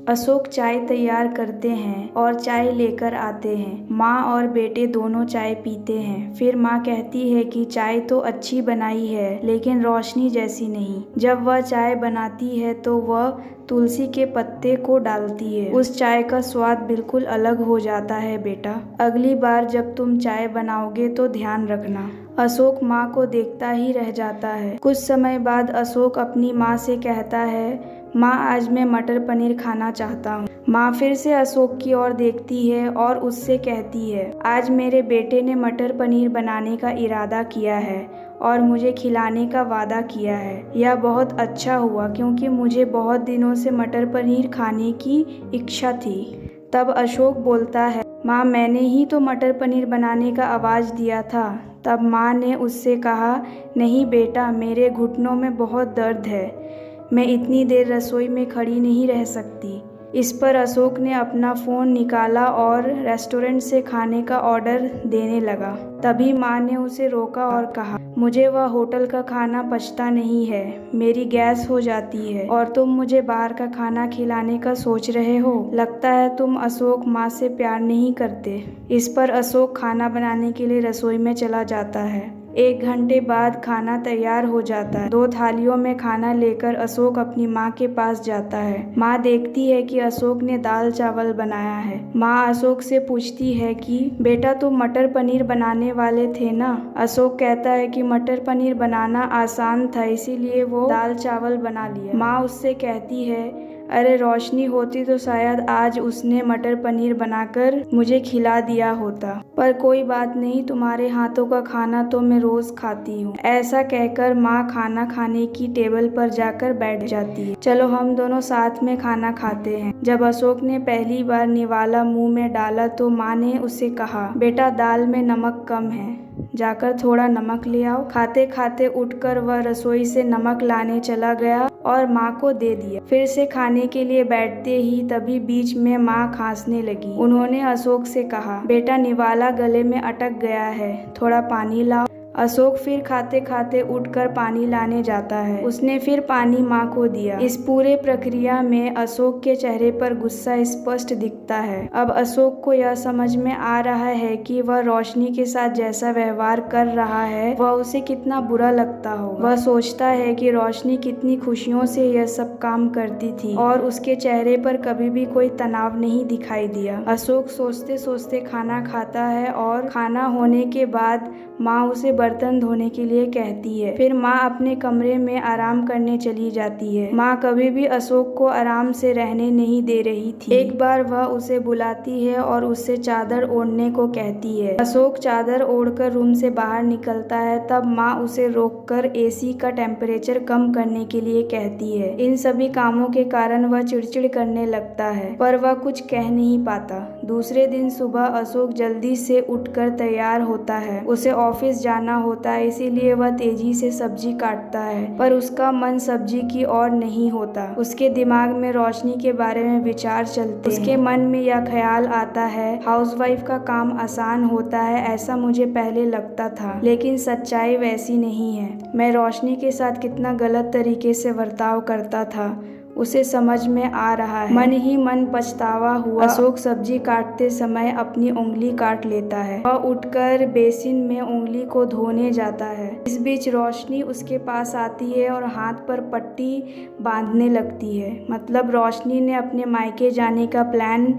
अशोक चाय तैयार करते हैं और चाय लेकर आते हैं। माँ और बेटे दोनों चाय पीते हैं। फिर माँ कहती है कि चाय तो अच्छी बनाई है, लेकिन रोशनी जैसी नहीं। जब वह चाय बनाती है तो वह तुलसी के पत्ते को डालती है। उस चाय का स्वाद बिल्कुल अलग हो जाता है बेटा। अगली बार जब तुम चाय बनाओगे तो ध्यान रखना। अशोक माँ को देखता ही रह जाता है। कुछ समय बाद अशोक अपनी माँ से कहता है, माँ आज मैं मटर पनीर खाना चाहता हूँ। माँ फिर से अशोक की ओर देखती है और उससे कहती है, आज मेरे बेटे ने मटर पनीर बनाने का इरादा किया है और मुझे खिलाने का वादा किया है। यह बहुत अच्छा हुआ क्योंकि मुझे बहुत दिनों से मटर पनीर खाने की इच्छा थी। तब अशोक बोलता है, माँ मैंने ही तो मटर पनीर बनाने का आवाज़ दिया था। तब माँ ने उससे कहा, नहीं बेटा, मेरे घुटनों में बहुत दर्द है, मैं इतनी देर रसोई में खड़ी नहीं रह सकती। इस पर अशोक ने अपना फ़ोन निकाला और रेस्टोरेंट से खाने का ऑर्डर देने लगा। तभी माँ ने उसे रोका और कहा, मुझे वह होटल का खाना पचता नहीं है, मेरी गैस हो जाती है और तुम मुझे बाहर का खाना खिलाने का सोच रहे हो। लगता है तुम अशोक माँ से प्यार नहीं करते। इस पर अशोक खाना बनाने के लिए रसोई में चला जाता है। 1 घंटे बाद खाना तैयार हो जाता है। 2 थालियों में खाना लेकर अशोक अपनी माँ के पास जाता है। माँ देखती है कि अशोक ने दाल चावल बनाया है। माँ अशोक से पूछती है कि बेटा तुम मटर पनीर बनाने वाले थे ना? अशोक कहता है कि मटर पनीर बनाना आसान था, इसीलिए वो दाल चावल बना लिया। माँ उससे कहती है, अरे रोशनी होती तो शायद आज उसने मटर पनीर बनाकर मुझे खिला दिया होता, पर कोई बात नहीं, तुम्हारे हाथों का खाना तो मैं रोज खाती हूँ। ऐसा कहकर माँ खाना खाने की टेबल पर जाकर बैठ जाती है। चलो हम दोनों साथ में खाना खाते हैं। जब अशोक ने पहली बार निवाला मुंह में डाला तो माँ ने उसे कहा, बेटा दाल में नमक कम है, जाकर थोड़ा नमक ले आओ। खाते खाते उठकर वह रसोई से नमक लाने चला गया और माँ को दे दिया। फिर से खाने के लिए बैठते ही तभी बीच में माँ खांसने लगी। उन्होंने अशोक से कहा, बेटा निवाला गले में अटक गया है, थोड़ा पानी लाओ। अशोक फिर खाते खाते उठकर पानी लाने जाता है। उसने फिर पानी माँ को दिया। इस पूरे प्रक्रिया में अशोक के चेहरे पर गुस्सा स्पष्ट दिखता है। अब अशोक को यह समझ में आ रहा है कि वह रोशनी के साथ जैसा व्यवहार कर रहा है वह उसे कितना बुरा लगता होगा। वह सोचता है कि रोशनी कितनी खुशियों से यह सब काम करती थी और उसके चेहरे पर कभी भी कोई तनाव नहीं दिखाई दिया। अशोक सोचते सोचते खाना खाता है और खाना होने के बाद माँ उसे बर्तन धोने के लिए कहती है। फिर माँ अपने कमरे में आराम करने चली जाती है। माँ कभी भी अशोक को आराम से रहने नहीं दे रही थी। एक बार वह उसे बुलाती है और उससे चादर ओढ़ने को कहती है। अशोक चादर ओढ़कर रूम से बाहर निकलता है। तब माँ उसे रोककर एसी का टेम्परेचर कम करने के लिए कहती है। इन सभी कामों के कारण वह चिड़चिड़ करने लगता है, पर वह कुछ कह नहीं पाता। दूसरे दिन सुबह अशोक जल्दी से उठकर तैयार होता है। उसे ऑफिस जाना होता है, इसीलिए वह तेजी से सब्जी काटता है, पर उसका मन सब्जी की ओर नहीं होता। उसके दिमाग में रोशनी के बारे में विचार चलते हैं। उसके मन में यह ख्याल आता है, हाउसवाइफ का काम आसान होता है, ऐसा मुझे पहले लगता था, लेकिन सच्चाई वैसी नहीं है। मैं रोशनी के साथ कितना गलत तरीके से बर्ताव करता था, उसे समझ में आ रहा है। मन ही मन पछतावा हुआ। अशोक सब्जी काटते समय अपनी उंगली काट लेता है। वह उठकर बेसिन में उंगली को धोने जाता है। इस बीच रोशनी उसके पास आती है और हाथ पर पट्टी बांधने लगती है। मतलब रोशनी ने अपने मायके जाने का प्लान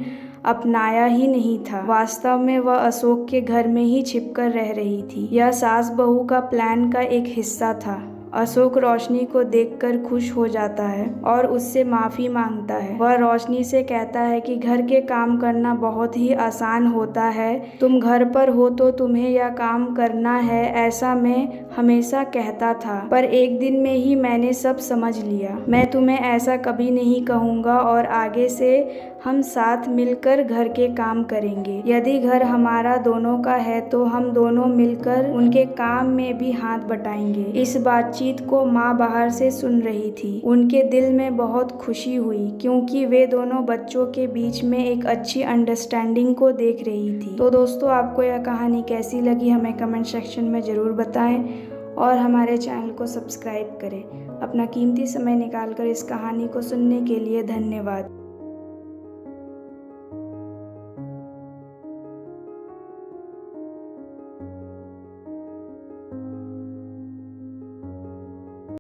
अपनाया ही नहीं था। वास्तव में वह अशोक के घर में ही छिपकर रह रही थी। यह सास बहू का प्लान का एक हिस्सा था। अशोक रोशनी को देखकर खुश हो जाता है और उससे माफ़ी मांगता है। वह रोशनी से कहता है कि घर के काम करना बहुत ही आसान होता है, तुम घर पर हो तो तुम्हें यह काम करना है, ऐसा मैं हमेशा कहता था, पर एक दिन में ही मैंने सब समझ लिया। मैं तुम्हें ऐसा कभी नहीं कहूँगा और आगे से हम साथ मिलकर घर के काम करेंगे। यदि घर हमारा दोनों का है तो हम दोनों मिलकर उनके काम में भी हाथ बटाएंगे। इस बातचीत को माँ बाहर से सुन रही थी। उनके दिल में बहुत खुशी हुई क्योंकि वे दोनों बच्चों के बीच में एक अच्छी अंडरस्टैंडिंग को देख रही थी। तो दोस्तों, आपको यह कहानी कैसी लगी हमें कमेंट सेक्शन में ज़रूर बताएं और हमारे चैनल को सब्सक्राइब करें। अपना कीमती समय निकालकर इस कहानी को सुनने के लिए धन्यवाद।